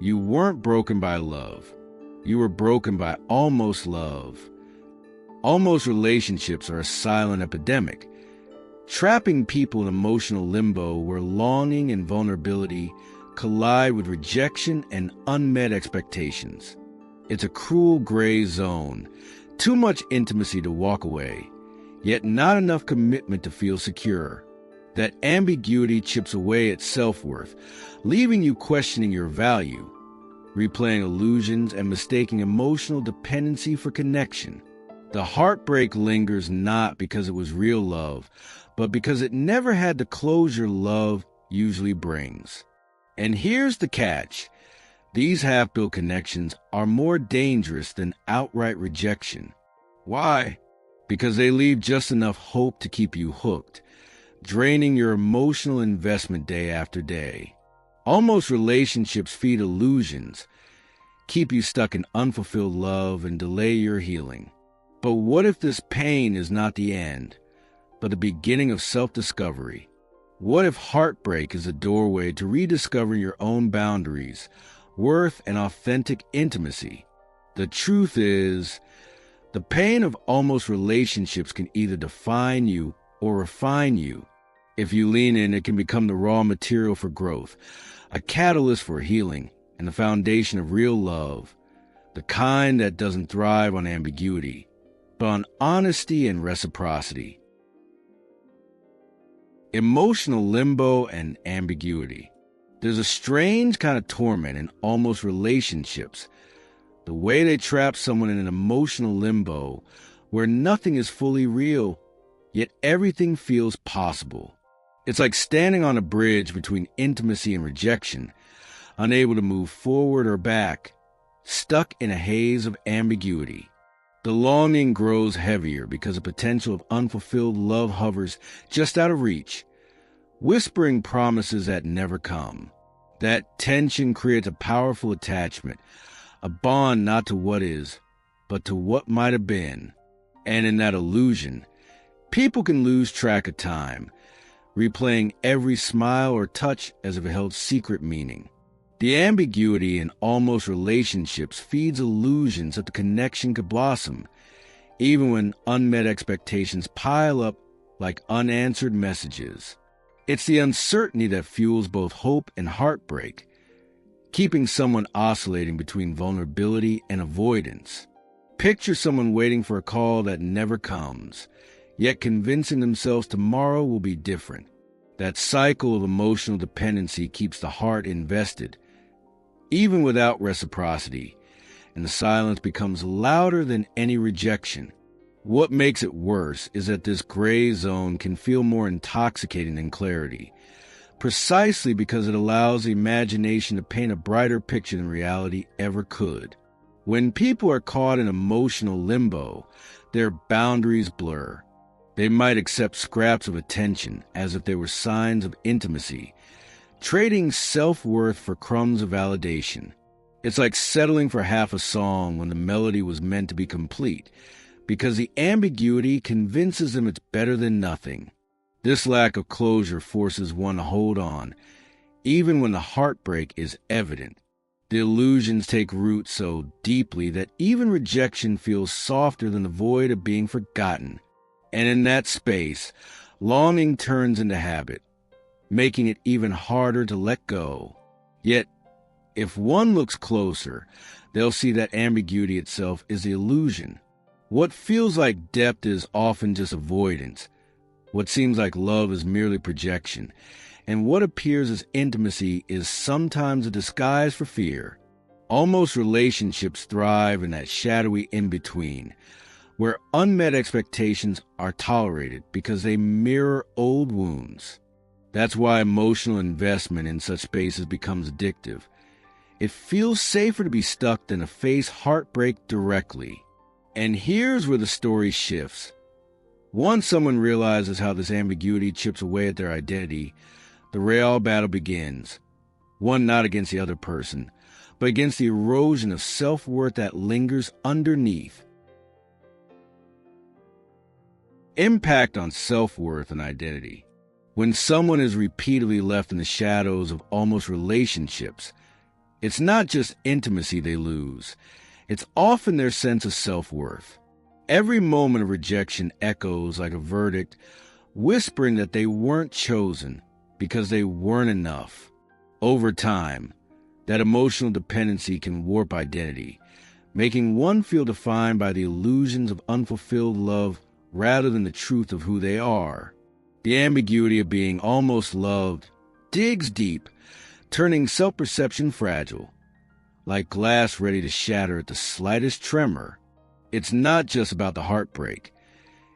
You weren't broken by love. You were broken by almost love. Almost relationships are a silent epidemic, trapping people in emotional limbo where longing and vulnerability collide with rejection and unmet expectations. It's a cruel gray zone, too much intimacy to walk away, yet not enough commitment to feel secure. That ambiguity chips away at self-worth, leaving you questioning your value, replaying illusions and mistaking emotional dependency for connection. The heartbreak lingers not because it was real love, but because it never had the closure love usually brings. And here's the catch. These half-built connections are more dangerous than outright rejection. Why? Because they leave just enough hope to keep you hooked, draining your emotional investment day after day. Almost relationships feed illusions, keep you stuck in unfulfilled love, and delay your healing. But what if this pain is not the end, but the beginning of self-discovery? What if heartbreak is a doorway to rediscovering your own boundaries, worth, and authentic intimacy? The truth is, the pain of almost relationships can either define you or refine you. If you lean in, it can become the raw material for growth, a catalyst for healing, and the foundation of real love, the kind that doesn't thrive on ambiguity, but on honesty and reciprocity. Emotional limbo and ambiguity. There's a strange kind of torment in almost relationships, the way they trap someone in an emotional limbo where nothing is fully real, yet everything feels possible. It's like standing on a bridge between intimacy and rejection, unable to move forward or back, stuck in a haze of ambiguity. The longing grows heavier because the potential of unfulfilled love hovers just out of reach, whispering promises that never come. That tension creates a powerful attachment, a bond not to what is, but to what might have been. And in that illusion, people can lose track of time, replaying every smile or touch as if it held secret meaning. The ambiguity in almost relationships feeds illusions that the connection could blossom, even when unmet expectations pile up like unanswered messages. It's the uncertainty that fuels both hope and heartbreak, keeping someone oscillating between vulnerability and avoidance. Picture someone waiting for a call that never comes, yet convincing themselves tomorrow will be different. That cycle of emotional dependency keeps the heart invested, even without reciprocity, and the silence becomes louder than any rejection. What makes it worse is that this gray zone can feel more intoxicating than clarity, precisely because it allows the imagination to paint a brighter picture than reality ever could. When people are caught in emotional limbo, their boundaries blur. They might accept scraps of attention as if they were signs of intimacy, trading self-worth for crumbs of validation. It's like settling for half a song when the melody was meant to be complete, because the ambiguity convinces them it's better than nothing. This lack of closure forces one to hold on, even when the heartbreak is evident. The illusions take root so deeply that even rejection feels softer than the void of being forgotten. And in that space, longing turns into habit, making it even harder to let go. Yet, if one looks closer, they'll see that ambiguity itself is the illusion. What feels like depth is often just avoidance. What seems like love is merely projection. And what appears as intimacy is sometimes a disguise for fear. Almost relationships thrive in that shadowy in-between, where unmet expectations are tolerated because they mirror old wounds. That's why emotional investment in such spaces becomes addictive. It feels safer to be stuck than to face heartbreak directly. And here's where the story shifts. Once someone realizes how this ambiguity chips away at their identity, the real battle begins. One not against the other person, but against the erosion of self-worth that lingers underneath. Impact on self-worth and identity. When someone is repeatedly left in the shadows of almost relationships, It's not just intimacy they lose. It's often their sense of self-worth. Every moment of rejection echoes like a verdict, whispering that they weren't chosen because they weren't enough. Over time, that emotional dependency can warp identity, making one feel defined by the illusions of unfulfilled love rather than the truth of who they are. The ambiguity of being almost loved digs deep, turning self-perception fragile. Like glass ready to shatter at the slightest tremor, it's not just about the heartbreak.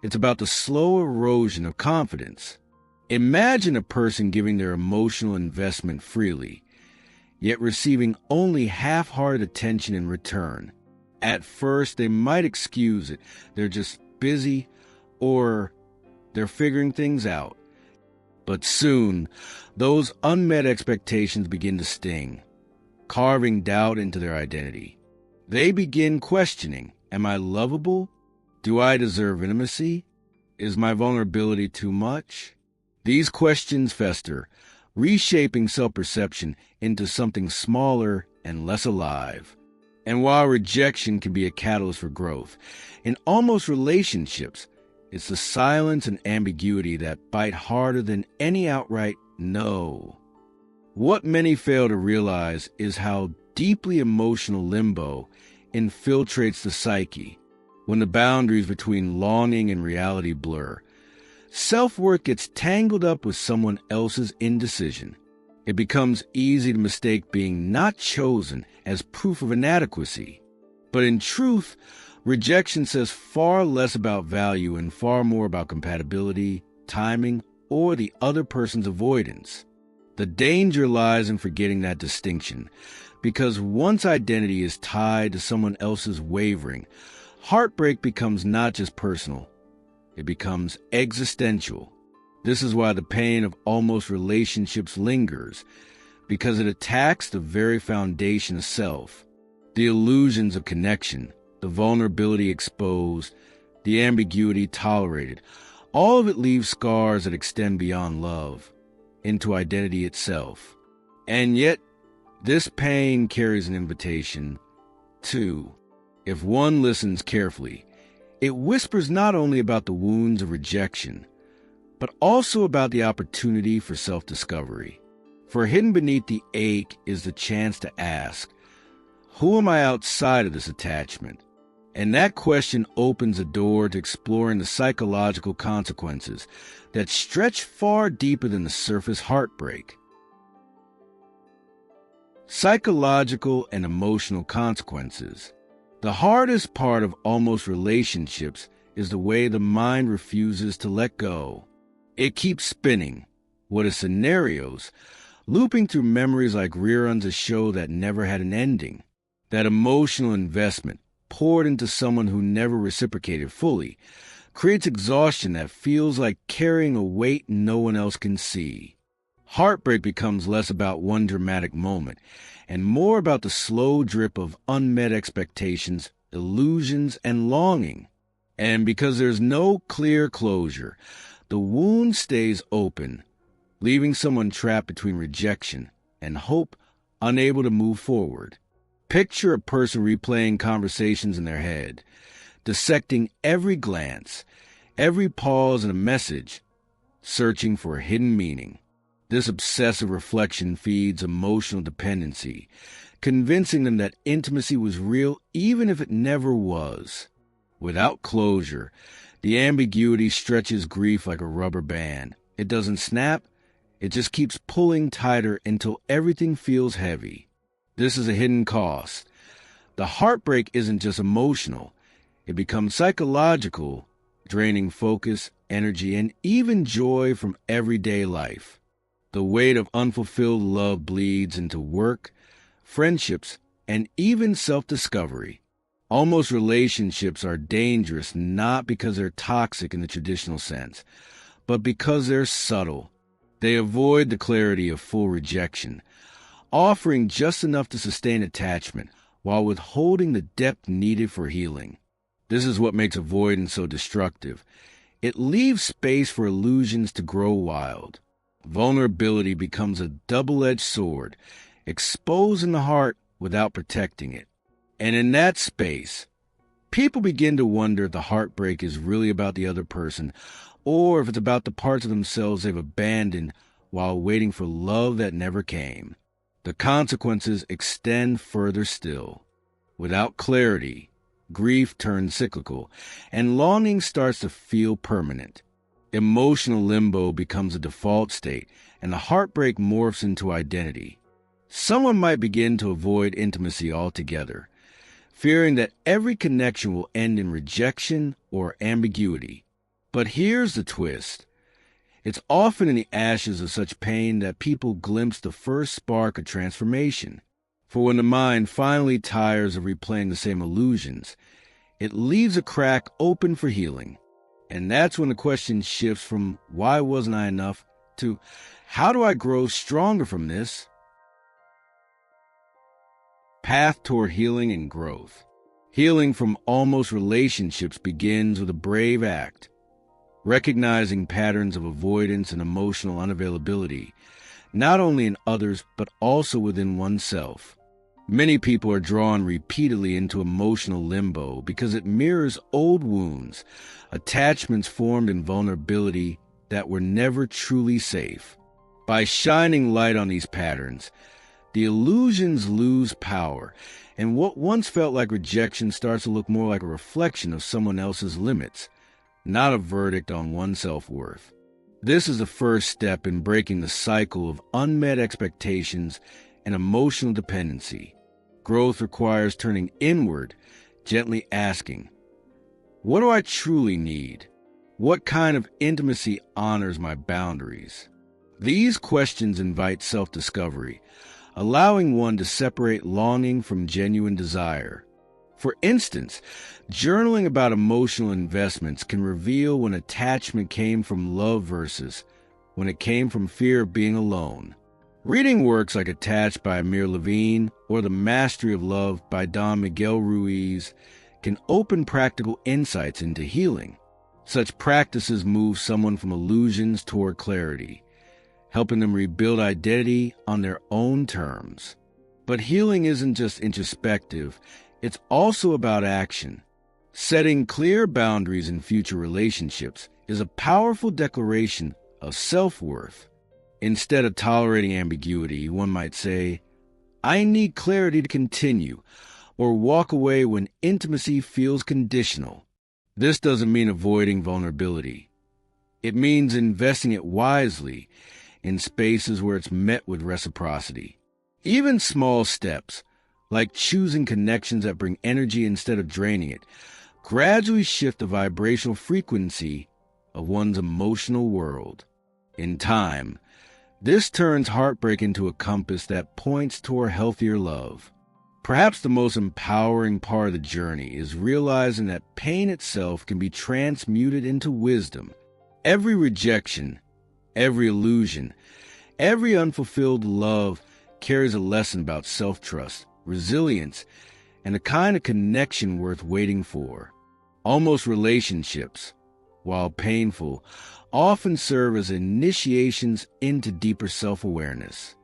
It's about the slow erosion of confidence. Imagine a person giving their emotional investment freely, yet receiving only half-hearted attention in return. At first, they might excuse it. They're just busy, or they're figuring things out. But soon, those unmet expectations begin to sting, carving doubt into their identity. They begin questioning, am I lovable? Do I deserve intimacy? Is my vulnerability too much? These questions fester, reshaping self-perception into something smaller and less alive. And while rejection can be a catalyst for growth, in almost relationships, it's the silence and ambiguity that bite harder than any outright no. What many fail to realize is how deeply emotional limbo infiltrates the psyche. When the boundaries between longing and reality blur, self-worth gets tangled up with someone else's indecision. It becomes easy to mistake being not chosen as proof of inadequacy. But in truth, rejection says far less about value and far more about compatibility, timing, or the other person's avoidance. The danger lies in forgetting that distinction, because once identity is tied to someone else's wavering, heartbreak becomes not just personal, it becomes existential. This is why the pain of almost relationships lingers, because it attacks the very foundation of self. The illusions of connection, the vulnerability exposed, the ambiguity tolerated, all of it leaves scars that extend beyond love, into identity itself. And yet, this pain carries an invitation, too. If one listens carefully, it whispers not only about the wounds of rejection, but also about the opportunity for self-discovery. For hidden beneath the ache is the chance to ask, who am I outside of this attachment? And that question opens a door to exploring the psychological consequences that stretch far deeper than the surface heartbreak. Psychological and emotional consequences. The hardest part of almost relationships is the way the mind refuses to let go. It keeps spinning. What are scenarios? Looping through memories like reruns of show that never had an ending. That emotional investment, poured into someone who never reciprocated fully, creates exhaustion that feels like carrying a weight no one else can see. Heartbreak becomes less about one dramatic moment and more about the slow drip of unmet expectations, illusions, and longing. And because there's no clear closure, the wound stays open, leaving someone trapped between rejection and hope, unable to move forward. Picture a person replaying conversations in their head, dissecting every glance, every pause in a message, searching for a hidden meaning. This obsessive reflection feeds emotional dependency, convincing them that intimacy was real even if it never was. Without closure, the ambiguity stretches grief like a rubber band. It doesn't snap, it just keeps pulling tighter until everything feels heavy. This is a hidden cost. The heartbreak isn't just emotional, it becomes psychological, draining focus, energy, and even joy from everyday life. The weight of unfulfilled love bleeds into work, friendships, and even self-discovery. Almost relationships are dangerous not because they're toxic in the traditional sense, but because they're subtle. They avoid the clarity of full rejection, offering just enough to sustain attachment while withholding the depth needed for healing. This is what makes avoidance so destructive. It leaves space for illusions to grow wild. Vulnerability becomes a double-edged sword. exposing the heart without protecting it. And in that space, people begin to wonder if the heartbreak is really about the other person, or if it's about the parts of themselves they've abandoned while waiting for love that never came. The consequences extend further still. Without clarity, grief turns cyclical, and longing starts to feel permanent. Emotional limbo becomes a default state, and the heartbreak morphs into identity. Someone might begin to avoid intimacy altogether, fearing that every connection will end in rejection or ambiguity. But here's the twist. It's often in the ashes of such pain that people glimpse the first spark of transformation. For when the mind finally tires of replaying the same illusions, it leaves a crack open for healing. And that's when the question shifts from why wasn't I enough to how do I grow stronger from this? Path toward healing and growth. Healing from almost relationships begins with a brave act. Recognizing patterns of avoidance and emotional unavailability, not only in others, but also within oneself. Many people are drawn repeatedly into emotional limbo because it mirrors old wounds, attachments formed in vulnerability that were never truly safe. By shining light on these patterns, the illusions lose power, and what once felt like rejection starts to look more like a reflection of someone else's limits, not a verdict on one's self-worth. This is the first step in breaking the cycle of unmet expectations and emotional dependency. Growth requires turning inward, gently asking, what do I truly need? What kind of intimacy honors my boundaries? These questions invite self-discovery, allowing one to separate longing from genuine desire. For instance, journaling about emotional investments can reveal when attachment came from love versus when it came from fear of being alone. Reading works like Attached by Amir Levine or The Mastery of Love by Don Miguel Ruiz can open practical insights into healing. Such practices move someone from illusions toward clarity, helping them rebuild identity on their own terms. But healing isn't just introspective, it's also about action. Setting clear boundaries in future relationships is a powerful declaration of self-worth. Instead of tolerating ambiguity, one might say, I need clarity to continue, or walk away when intimacy feels conditional. This doesn't mean avoiding vulnerability. It means investing it wisely in spaces where it's met with reciprocity. Even small steps, like choosing connections that bring energy instead of draining it, gradually shift the vibrational frequency of one's emotional world. In time, this turns heartbreak into a compass that points toward healthier love. Perhaps the most empowering part of the journey is realizing that pain itself can be transmuted into wisdom. Every rejection, every illusion, every unfulfilled love carries a lesson about self-trust, resilience, and a kind of connection worth waiting for. Almost relationships, while painful, often serve as initiations into deeper self-awareness.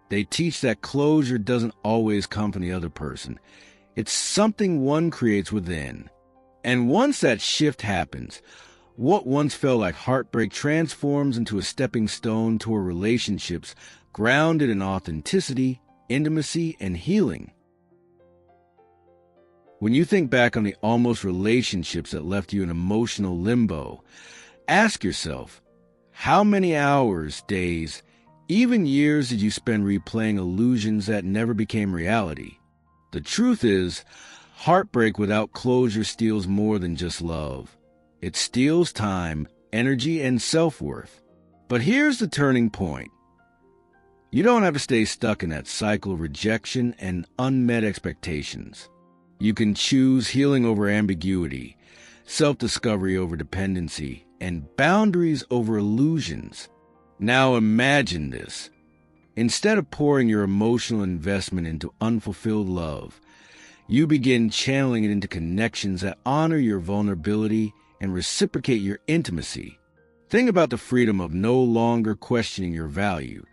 They teach that closure doesn't always come from the other person. It's something one creates within. And once that shift happens, what once felt like heartbreak transforms into a stepping stone toward relationships grounded in authenticity, intimacy, and healing. When you think back on the almost relationships that left you in emotional limbo, ask yourself, how many hours, days, even years did you spend replaying illusions that never became reality? The truth is, heartbreak without closure steals more than just love. It steals time, energy, and self-worth. But here's the turning point. You don't have to stay stuck in that cycle of rejection and unmet expectations. You can choose healing over ambiguity, self-discovery over dependency, and boundaries over illusions. Now imagine this. Instead of pouring your emotional investment into unfulfilled love, you begin channeling it into connections that honor your vulnerability and reciprocate your intimacy. Think about the freedom of no longer questioning your value,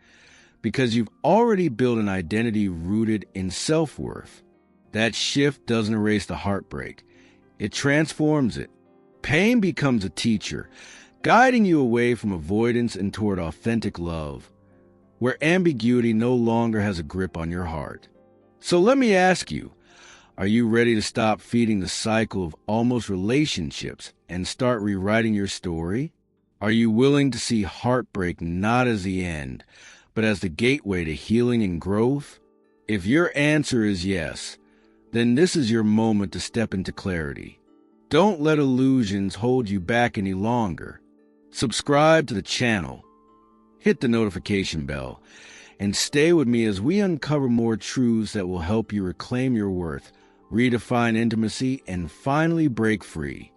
because you've already built an identity rooted in self-worth. That shift doesn't erase the heartbreak. It transforms it. Pain becomes a teacher, guiding you away from avoidance and toward authentic love, where ambiguity no longer has a grip on your heart. So let me ask you, are you ready to stop feeding the cycle of almost relationships and start rewriting your story? Are you willing to see heartbreak not as the end, but as the gateway to healing and growth? If your answer is yes, then this is your moment to step into clarity. Don't let illusions hold you back any longer. Subscribe to the channel, hit the notification bell, and stay with me as we uncover more truths that will help you reclaim your worth, redefine intimacy, and finally break free.